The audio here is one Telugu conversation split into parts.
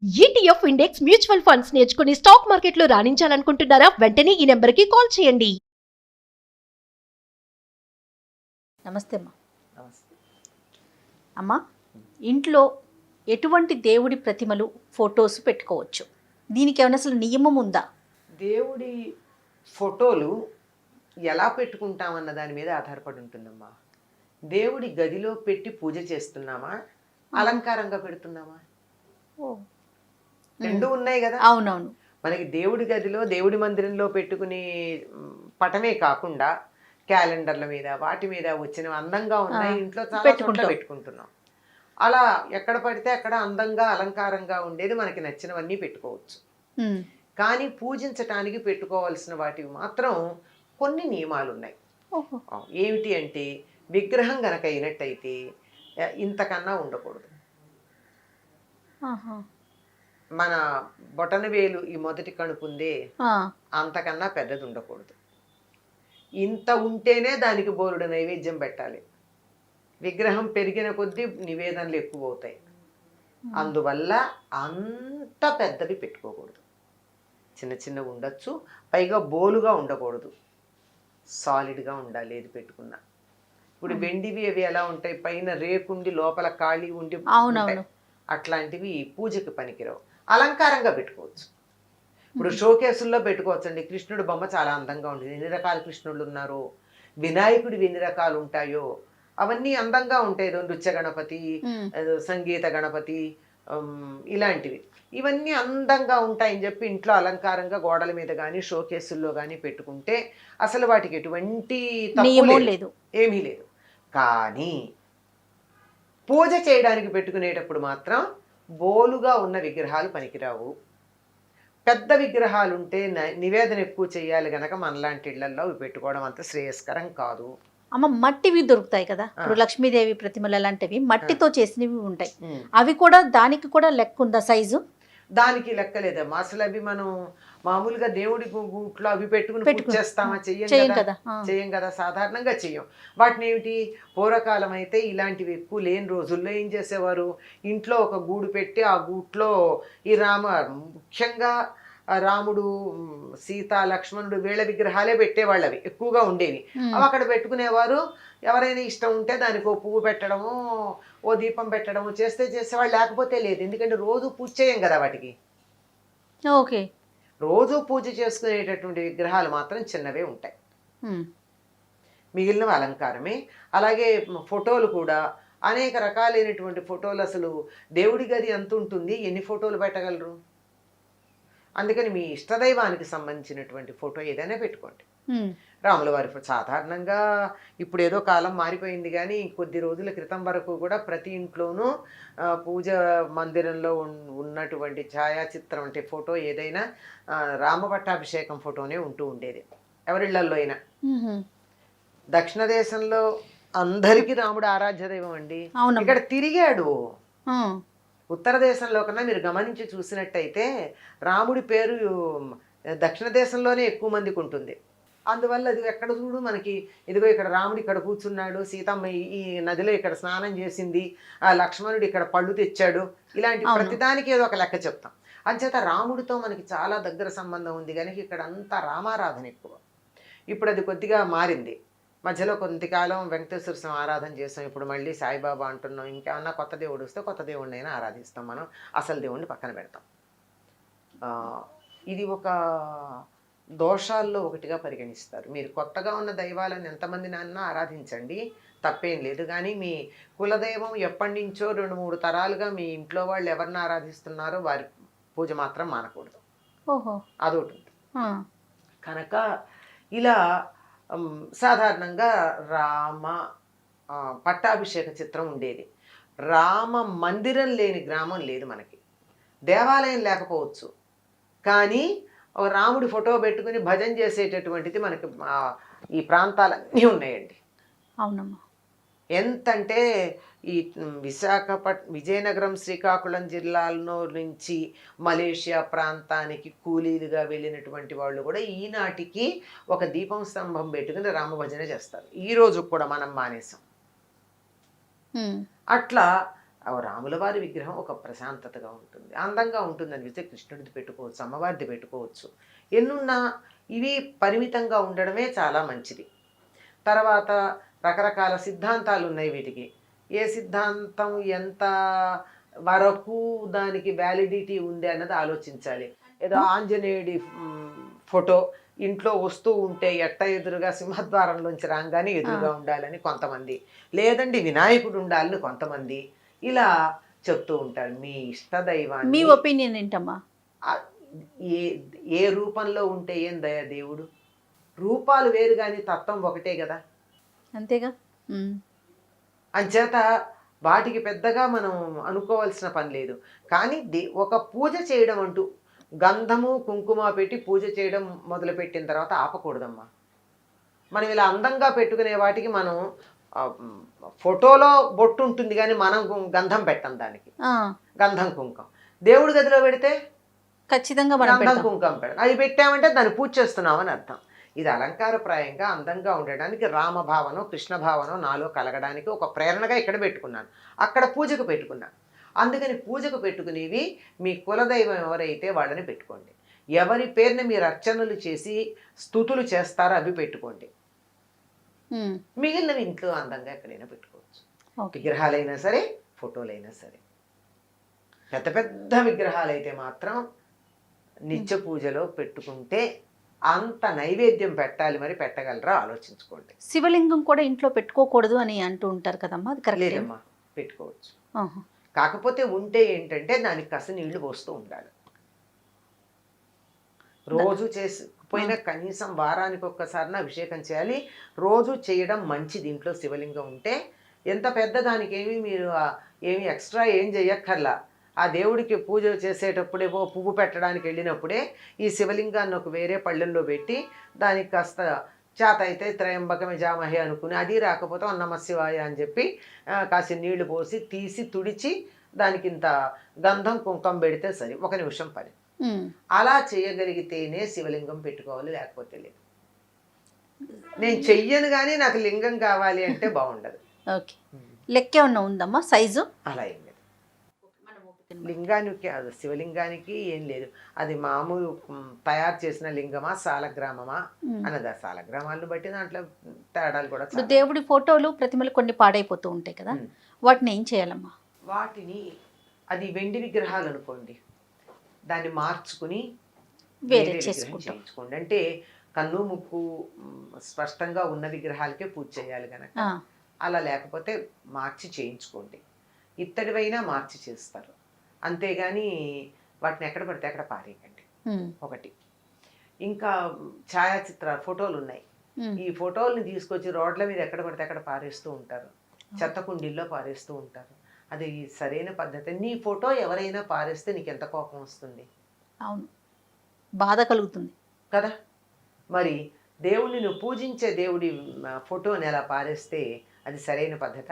ఈటీఎఫ్ ఇండెక్స్ మ్యూచువల్ ఫండ్స్ నేర్చుకుని స్టాక్ మార్కెట్లో రాణించాలనుకుంటున్నారా? వెంటనే ఈ నెంబర్కి కాల్ చేయండి. నమస్తే అమ్మా. నమస్తే. అమ్మా, ఇంట్లో ఎటువంటి దేవుడి ప్రతిమలు ఫొటోస్ పెట్టుకోవచ్చు? దీనికి ఏమైనా అసలు నియమం ఉందా? దేవుడి ఫోటోలు ఎలా పెట్టుకుంటామన్న దాని మీద ఆధారపడి ఉంటుందమ్మా. దేవుడి గదిలో పెట్టి పూజ చేస్తున్నామా, అలంకారంగా పెడుతున్నామా? రెండు ఉన్నాయి కదా. అవునవును. మనకి దేవుడి గదిలో దేవుడి మందిరంలో పెట్టుకుని పటమే కాకుండా క్యాలెండర్ల మీద వాటి మీద వచ్చిన అందంగా ఉన్నాయి ఇంట్లో చాలా చోట్ల పెట్టుకుంటున్నాం. అలా ఎక్కడ పడితే అక్కడ అందంగా అలంకారంగా ఉండేది మనకి నచ్చినవన్నీ పెట్టుకోవచ్చు. కానీ పూజించటానికి పెట్టుకోవాల్సిన వాటివి మాత్రం కొన్ని నియమాలు ఉన్నాయి. ఏమిటి అంటే, విగ్రహం గనక అయినట్టయితే ఇంతకన్నా ఉండకూడదు. మన బొటన వేలు ఈ మొదటి కణుపుందే, అంతకన్నా పెద్దది ఉండకూడదు. ఇంత ఉంటేనే దానికి బోరుడు నైవేద్యం పెట్టాలి. విగ్రహం పెరిగిన కొద్దీ నివేదనలు ఎక్కువ అవుతాయి. అందువల్ల అంత పెద్దది పెట్టుకోకూడదు. చిన్న చిన్నగా ఉండొచ్చు. పైగా బోలుగా ఉండకూడదు. సాలిడ్గా ఉండాలి ఏది పెట్టుకున్నా. ఇప్పుడు వెండివి అవి ఎలా ఉంటాయి, పైన రేకుండి లోపల ఖాళీ ఉండి అట్లాంటివి పూజకి పనికిరావు. అలంకారంగా పెట్టుకోవచ్చు. ఇప్పుడు షోకేసుల్లో పెట్టుకోవచ్చు అండి. కృష్ణుడు బొమ్మ చాలా అందంగా ఉంటుంది. ఎన్ని రకాల కృష్ణుళ్ళు ఉన్నారో, వినాయకుడివి ఎన్ని రకాలు ఉంటాయో అవన్నీ అందంగా ఉంటాయి. నృత్య గణపతి, సంగీత గణపతి, ఇలాంటివి ఇవన్నీ అందంగా ఉంటాయని చెప్పి ఇంట్లో అలంకారంగా గోడల మీద కానీ షోకేసుల్లో కానీ పెట్టుకుంటే అసలు వాటికి ఎటువంటి తప్పు లేదు, ఏమీ లేదు. కానీ పూజ చేయడానికి పెట్టుకునేటప్పుడు మాత్రం బోలుగా ఉన్న విగ్రహాలు పనికిరావు. పెద్ద విగ్రహాలు ఉంటే నివేదన ఎక్కువ చేయాలి గనక మనలాంటి ఇళ్లలో పెట్టుకోవడం అంత శ్రేయస్కరం కాదు. అమ్మ, మట్టివి దొరుకుతాయి కదా, ఇప్పుడు లక్ష్మీదేవి ప్రతిమలు అలాంటివి మట్టితో చేసినవి ఉంటాయి. అవి కూడా దానికి కూడా లెక్క ఉందా సైజు? దానికి లెక్కలేదమ్మా. అసలు అవి మనం మామూలుగా దేవుడి గూట్లో అవి పెట్టుకుని పూజ చేస్తామా? చెయ్యం కదా. సాధారణంగా చెయ్యం. వాటిని ఏమిటి, పూర్వకాలం అయితే ఇలాంటివి ఎక్కువ లేని రోజుల్లో ఏం చేసేవారు, ఇంట్లో ఒక గూడు పెట్టి ఆ గూట్లో ఈ ముఖ్యంగా రాముడు, సీత, లక్ష్మణుడు వీళ్ళ విగ్రహాలే పెట్టేవాళ్ళు. అవి ఎక్కువగా ఉండేవి. అవి అక్కడ పెట్టుకునేవారు. ఎవరైనా ఇష్టం ఉంటే దానికి ఓ పువ్వు పెట్టడము, ఓ దీపం పెట్టడము చేసేవాళ్ళు, లేకపోతే లేదు. ఎందుకంటే రోజు పూజ చేయం కదా వాటికి. ఓకే. రోజు పూజ చేసుకునేటటువంటి విగ్రహాలు మాత్రం చిన్నవే ఉంటాయి. మిగిలినవి అలంకారమే. అలాగే ఫోటోలు కూడా అనేక రకాలైనటువంటి ఫోటోలు. అసలు దేవుడి గది ఎంత ఉంటుంది, ఎన్ని ఫోటోలు పెట్టగలరు? అందుకని మీ ఇష్టదైవానికి సంబంధించినటువంటి ఫోటో ఏదైనా పెట్టుకోండి. రాముల వారి సాధారణంగా ఇప్పుడు ఏదో కాలం మారిపోయింది, కానీ కొద్ది రోజుల క్రితం వరకు కూడా ప్రతి ఇంట్లోనూ పూజ మందిరంలో ఉన్నటువంటి ఛాయాచిత్రం అంటే ఫోటో ఏదైనా రామపట్టాభిషేకం ఫోటోనే ఉంటూ ఉండేది ఎవరిళ్లల్లో అయినా. దక్షిణ దేశంలో అందరికీ రాముడు ఆరాధ్య దైవం అండి. ఇక్కడ తిరిగాడు. ఉత్తర దేశంలో కన్నా మీరు గమనించి చూసినట్టయితే రాముడి పేరు దక్షిణ దేశంలోనే ఎక్కువ మందికి ఉంటుంది. అందువల్ల అది ఎక్కడ చూడు మనకి, ఇదిగో ఇక్కడ రాముడు ఇక్కడ కూర్చున్నాడు, సీతమ్మ ఈ నదిలో ఇక్కడ స్నానం చేసింది, ఆ లక్ష్మణుడు ఇక్కడ పళ్ళు తెచ్చాడు, ఇలాంటి ప్రతిదానికి ఏదో ఒక లెక్క చెప్తాం. అంచేత రాముడితో మనకి చాలా దగ్గర సంబంధం ఉంది కనుక ఇక్కడ అంతా రామారాధన ఎక్కువ. ఇప్పుడు అది కొద్దిగా మారింది. మధ్యలో కొంతకాలం వెంకటేశ్వర స్వామి ఆరాధన చేస్తాం. ఇప్పుడు మళ్ళీ సాయిబాబా అంటున్నాం. ఇంకేమన్నా కొత్త దేవుడు వస్తే కొత్త దేవుడిని అయినా ఆరాధిస్తాం. మనం అసలు దేవుడిని పక్కన పెడతాం. ఇది ఒక దోషాల్లో ఒకటిగా పరిగణిస్తారు. మీరు కొత్తగా ఉన్న దైవాలను ఎంతమందినన్నా ఆరాధించండి, తప్పేం లేదు. కానీ మీ కులదైవం ఎప్పటి నుంచో 2-3 తరాలుగా మీ ఇంట్లో వాళ్ళు ఎవరిని ఆరాధిస్తున్నారో వారి పూజ మాత్రం మానకూడదు. అదొకటి ఉంటుంది. కనుక ఇలా సాధారణంగా రామ పట్టాభిషేక చిత్రం ఉండేది. రామ మందిరం లేని గ్రామం లేదు మనకి. దేవాలయం లేకపోవచ్చు, కానీ ఒక రాముడి ఫోటో పెట్టుకుని భజన చేసేటటువంటిది మనకి ఈ ప్రాంతాలన్నీ ఉన్నాయండి. అవునమ్మా. ఎంతంటే ఈ విజయనగరం, శ్రీకాకుళం జిల్లాల్లో నుంచి మలేషియా ప్రాంతానికి కూలీలుగా వెళ్ళినటువంటి వాళ్ళు కూడా ఈనాటికి ఒక దీపం స్తంభం పెట్టుకుని రామభజన చేస్తారు. ఈ రోజు కూడా మనం మానేసాం. అట్లా ఆ రాముల వారి విగ్రహం ఒక ప్రశాంతతగా ఉంటుంది, అందంగా ఉంటుంది అనిపిస్తే కృష్ణుడిది పెట్టుకోవచ్చు, అమ్మవారిది పెట్టుకోవచ్చు. ఎన్నున్నా ఇవి పరిమితంగా ఉండడమే చాలా మంచిది. తర్వాత రకరకాల సిద్ధాంతాలు ఉన్నాయి వీటికి. ఏ సిద్ధాంతం ఎంత వరకు దానికి వ్యాలిడిటీ ఉంది అన్నది ఆలోచించాలి. ఏదో ఆంజనేయుడి ఫోటో ఇంట్లో వస్తూ ఉంటే ఎట్ట ఎదురుగా సింహద్వారంలోంచి రాగానే ఎదురుగా ఉండాలని కొంతమంది, లేదండి వినాయకుడు ఉండాలని కొంతమంది ఇలా చెప్తూ ఉంటారు. మీ ఇష్టదైవాన్ని మీ ఒపీనియన్ ఏంటమ్మా? ఏ ఏ రూపంలో ఉంటే ఏం దయ దేవుడు, రూపాలు వేరు కానీ తత్వం ఒకటే కదా. అంతేగా. అంచేత వాటికి పెద్దగా మనం అనుకోవాల్సిన పని లేదు. కానీ ఒక పూజ చేయడం అంటూ గంధము కుంకుమ పెట్టి పూజ చేయడం మొదలుపెట్టిన తర్వాత ఆపకూడదమ్మా. మనం ఇలా అందంగా పెట్టుకునే వాటికి మనం ఫోటోలో బొట్టు ఉంటుంది కానీ మనం గంధం పెట్టం దానికి, గంధం కుంకం. దేవుడి గదిలో పెడితే ఖచ్చితంగా గంధం కుంకం పెడతాం. అది పెట్టామంటే దాన్ని పూజ చేస్తున్నామని అర్థం. ఇది అలంకారప్రాయంగా అందంగా ఉండడానికి రామభావనో కృష్ణ భావనో నాలో కలగడానికి ఒక ప్రేరణగా ఇక్కడ పెట్టుకున్నాను, అక్కడ పూజకు పెట్టుకున్నాను. అందుకని పూజకు పెట్టుకునేవి మీ కులదైవం ఎవరైతే వాళ్ళని పెట్టుకోండి. ఎవరి పేరున మీరు అర్చనలు చేసి స్తుతులు చేస్తారో అవి పెట్టుకోండి. మిగిలినవి ఇంట్లో అందంగా ఎక్కడైనా పెట్టుకోవచ్చు. విగ్రహాలైనా సరే ఫోటోలైనా సరే. పెద్ద పెద్ద విగ్రహాలైతే మాత్రం నిత్య పూజలో పెట్టుకుంటే అంత నైవేద్యం పెట్టాలి, మరి పెట్టగలరా ఆలోచించుకోండి. శివలింగం కూడా ఇంట్లో పెట్టుకోకూడదు అని అంటూ ఉంటారు కదమ్మా, అది కరెక్ట్? లేదమ్మా, పెట్టుకోవచ్చు. కాకపోతే ఉంటే ఏంటంటే దానికి కాస్త నీళ్లు పోస్తూ ఉండాలి. రోజు పోయినా కనీసం వారానికి ఒక్కసారిన అభిషేకం చేయాలి. రోజు చేయడం మంచిది. ఇంట్లో శివలింగం ఉంటే ఎంత పెద్ద దానికి మీరు ఏమి ఎక్స్ట్రా ఏం చేయక్కర్లా. ఆ దేవుడికి పూజ చేసేటప్పుడే పువ్వు పెట్టడానికి వెళ్ళినప్పుడే ఈ శివలింగాన్ని ఒక వేరే పళ్ళెంలో పెట్టి దానికి కాస్త చేత అయితే త్రయంబకమే జామహే అనుకుని, అది రాకపోతే నమ శివాయ అని చెప్పి కాసి నీళ్లు పోసి తీసి తుడిచి దానికి ఇంత గంధం కుంకం పెడితే సరి, 1 నిమిషం పని. అలా చేయగలిగితేనే శివలింగం పెట్టుకోవాలి, లేకపోతే లేదు. నేను చెయ్యను కానీ నాకు లింగం కావాలి అంటే బాగుండదు. ఓకే, లెక్క ఏమన్నా ఉందమ్మా సైజు? అలా ఏం లేదు. లింగానికి శివలింగానికి ఏం లేదు, అది మామూలు తయారు చేసిన లింగమా సాలగ్రామమా అన్నది. ఆ సాలగ్రామాలను బట్టి దాంట్లో తేడాలు కూడా. ఇప్పుడు దేవుడి ఫోటోలు ప్రతిమలు కొన్ని పాడైపోతూ ఉంటాయి కదా, వాటిని ఏం చేయాలమ్మా? వాటిని అది వెండి విగ్రహాలు అనుకోండి, దాన్ని మార్చుకుని వేరే చేయించుకోండి. అంటే కన్ను ముక్కు స్పష్టంగా ఉన్న విగ్రహాలకే పూజ చేయాలి కనుక అలా, లేకపోతే మార్చి చేయించుకోండి. ఇత్తడివైనా మార్చి చేస్తారు, అంతేగాని వాటిని ఎక్కడ పడితే అక్కడ పారేయకండి. ఒకటి. ఇంకా ఛాయాచిత్ర ఫోటోలు ఉన్నాయి, ఈ ఫోటోల్ని తీసుకొచ్చి రోడ్ల మీద ఎక్కడ పడితే అక్కడ పారేస్తూ ఉంటారు, చెత్త కుండీల్లో పారేస్తూ ఉంటారు. అది సరైన పద్ధతి. నీ ఫోటో ఎవరైనా పారేస్తే నీకు ఎంత కోపం వస్తుంది? అవును, బాధ కలుగుతుంది కదా. మరి దేవుడిని నువ్వు పూజించే దేవుడి ఫోటోని ఎలా పారేస్తే అది సరైన పద్ధత?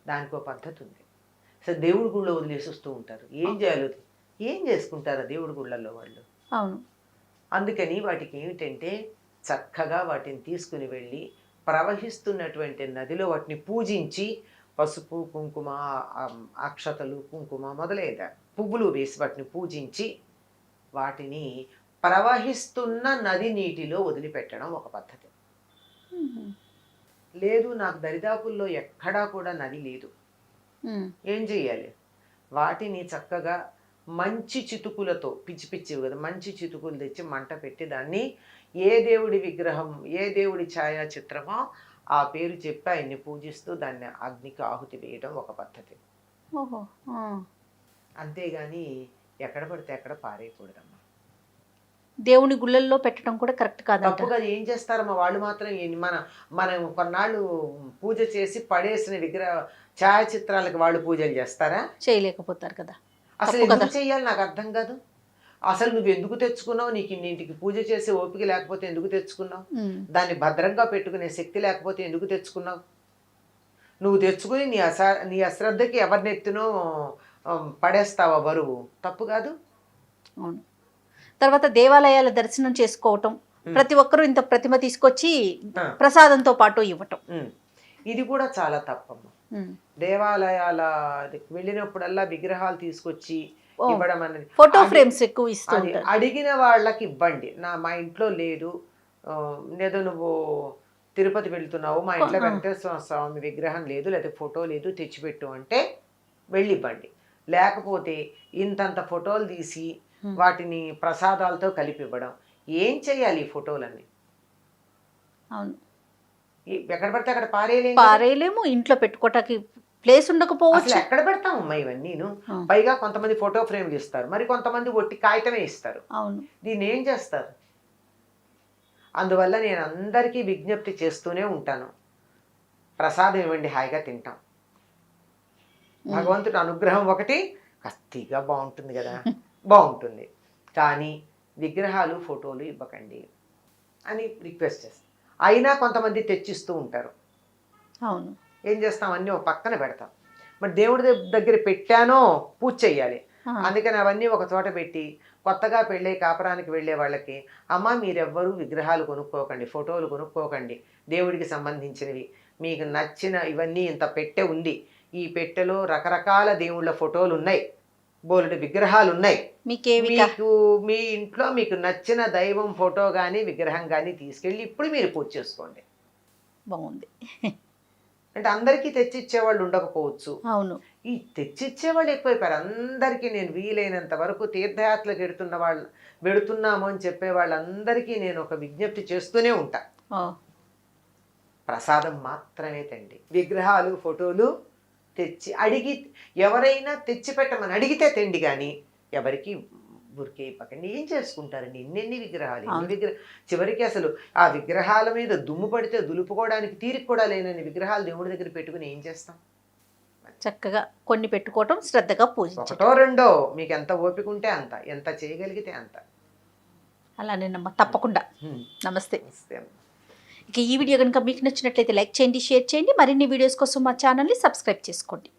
దానికో పద్ధతి ఉంది. అసలు దేవుడి గుళ్ళో వదిలేసి వస్తూ ఉంటారు. ఏం చేయాలి, ఏం చేసుకుంటారు దేవుడి గుళ్ళల్లో వాళ్ళు? అవును. అందుకని వాటికి ఏమిటంటే చక్కగా వాటిని తీసుకుని వెళ్ళి ప్రవహిస్తున్నటువంటి నదిలో వాటిని పూజించి పసుపు కుంకుమ అక్షతలు కుంకుమ మొదలైన పువ్వులు వేసి వాటిని పూజించి వాటిని ప్రవహిస్తున్న నది నీటిలో వదిలిపెట్టడం ఒక పద్ధతి. లేదు నాకు దరిదాపుల్లో ఎక్కడా కూడా నది లేదు, ఏం చెయ్యాలి? వాటిని చక్కగా మంచి చితుకులతో, పిచ్చి పిచ్చివి కదా, మంచి చితుకులు తెచ్చి మంట పెట్టి దాన్ని ఏ దేవుడి విగ్రహం ఏ దేవుడి ఛాయాచిత్రమో ఆ పేరు చెప్పి ఆయన్ని పూజిస్తూ దాన్ని అగ్నికి ఆహుతి వేయడం ఒక పద్ధతి. అంతేగాని ఎక్కడ పడితే ఎక్కడ పారేయకూడదమ్మా. దేవుని గుళ్ళల్లో పెట్టడం కూడా కరెక్ట్ కాదు. తప్పుగా ఏం చేస్తారమ్మా వాళ్ళు మాత్రం. మనం కొన్నాళ్ళు పూజ చేసి పడేసిన విగ్రహ ఛాయాచిత్రాలకు వాళ్ళు పూజలు చేస్తారా? చేయలేకపోతారు కదా. అసలు ఎందుకు చెయ్యాలి నాకు అర్థం కాదు. అసలు నువ్వు ఎందుకు తెచ్చుకున్నావు? నీకు ఇన్నింటికి పూజ చేసే ఓపిక లేకపోతే ఎందుకు తెచ్చుకున్నావు? దాన్ని భద్రంగా పెట్టుకునే శక్తి లేకపోతే ఎందుకు తెచ్చుకున్నావు? నువ్వు తెచ్చుకుని నీ అశ్రద్ధకి ఎవరినెత్తునో పడేస్తావా బరువు? తప్పు కాదు. అవును. తర్వాత దేవాలయాల దర్శనం చేసుకోవటం, ప్రతి ఒక్కరూ ఇంత ప్రతిమ తీసుకొచ్చి ప్రసాదంతో పాటు ఇవ్వటం, ఇది కూడా చాలా తప్పమ్మ. దేవాలయాల వెళ్ళినప్పుడల్లా విగ్రహాలు తీసుకొచ్చి ఇవ్వడం అనేది, ఫోటో ఫ్రేమ్స్ ఎక్కువ అది ఇస్తుంటారు. అడిగిన వాళ్ళకి ఇవ్వండి. మా ఇంట్లో లేదు, ఏదో నువ్వు తిరుపతి వెళ్తున్నావు, మా ఇంట్లో వెంకటేశ్వర స్వామి విగ్రహం లేదు, లేదా ఫోటో లేదు, తెచ్చిపెట్టు అంటే వెళ్ళి ఇవ్వండి. లేకపోతే ఇంతంత ఫోటోలు తీసి వాటిని ప్రసాదాలతో కలిపి ఇవ్వడం. ఏం చెయ్యాలి ఈ ఫోటోలన్నీ? అవును, ఎక్కడ పడితే అక్కడ పారేయలేము. పారేయలేము, ఇంట్లో పెట్టుకోవటానికి ప్లేస్ ఉండకపోవచ్చు. అసలు ఎక్కడ పెడతామమ్మా ఇవన్నీను? పైగా కొంతమంది ఫోటో ఫ్రేమ్లు ఇస్తారు, మరి కొంతమంది ఒట్టి కాగితమే ఇస్తారు. అవును, దీన్ని ఏం చేస్తారు? అందువల్ల నేను అందరికీ విజ్ఞప్తి చేస్తూనే ఉంటాను, ప్రసాదం ఇవ్వండి, హాయిగా తింటాం. భగవంతుడి అనుగ్రహం ఒకటి కత్తిగా బాగుంటుంది కదా, బాగుంటుంది. కానీ విగ్రహాలు ఫోటోలు ఇవ్వకండి అని రిక్వెస్ట్ చేస్తాం. అయినా కొంతమంది తెచ్చిస్తూ ఉంటారు. అవును, ఏం చేస్తాం, అన్నీ ఒక పక్కన పెడతాం. మరి దేవుడి దగ్గర పెట్టానో పూజ చెయ్యాలి. అందుకని అవన్నీ ఒక చోట పెట్టి కొత్తగా పెళ్ళే కాపురానికి వెళ్ళే వాళ్ళకి, అమ్మ మీరెవ్వరూ విగ్రహాలు కొనుక్కోకండి, ఫోటోలు కొనుక్కోకండి, దేవుడికి సంబంధించినవి మీకు నచ్చిన ఇవన్నీ ఇంత పెట్టె ఉంది, ఈ పెట్టెలో రకరకాల దేవుళ్ళ ఫోటోలు ఉన్నాయి, బోలెడు విగ్రహాలు ఉన్నాయి, మీకు మీ ఇంట్లో మీకు నచ్చిన దైవం ఫోటో కానీ విగ్రహం కానీ తీసుకెళ్ళి ఇప్పుడు మీరు పూజ చేసుకోండి. బాగుంది. అంటే అందరికీ తెచ్చిచ్చేవాళ్ళు ఉండకపోవచ్చు. అవును, ఈ తెచ్చిచ్చేవాళ్ళు ఎక్కువైపోయారు. అందరికీ నేను వీలైనంత వరకు తీర్థయాత్రలకు వెడుతున్నాము అని చెప్పే వాళ్ళందరికీ నేను ఒక విజ్ఞప్తి చేస్తూనే ఉంటా, ప్రసాదం మాత్రమే తండి. విగ్రహాలు ఫోటోలు తెచ్చి అడిగి ఎవరైనా తెచ్చి పెట్టమని అడిగితే తెండి, కానీ ఎవరికి ఊరికే ఇవ్వకండి. ఏం చేసుకుంటారండి ఎన్ని విగ్రహాలు, చివరికి అసలు ఆ విగ్రహాల మీద దుమ్ము పడితే దులుపుకోవడానికి తీరిక కూడా లేనని విగ్రహాలు దేవుడి దగ్గర పెట్టుకుని ఏం చేస్తాం? చక్కగా కొన్ని పెట్టుకోవటం, శ్రద్ధగా పూజించడం. ఒకటో రెండో మీకు ఎంత ఓపిక ఉంటే అంత, ఎంత చేయగలిగితే అంత. అలానేనమ్మా, తప్పకుండా. నమస్తే. ఇక ఈ వీడియో కనుక మీకు నచ్చినట్లయితే లైక్ చేయండి, షేర్ చేయండి. మరిన్ని వీడియోస్ కోసం మా ఛానల్ని సబ్స్క్రైబ్ చేసుకోండి.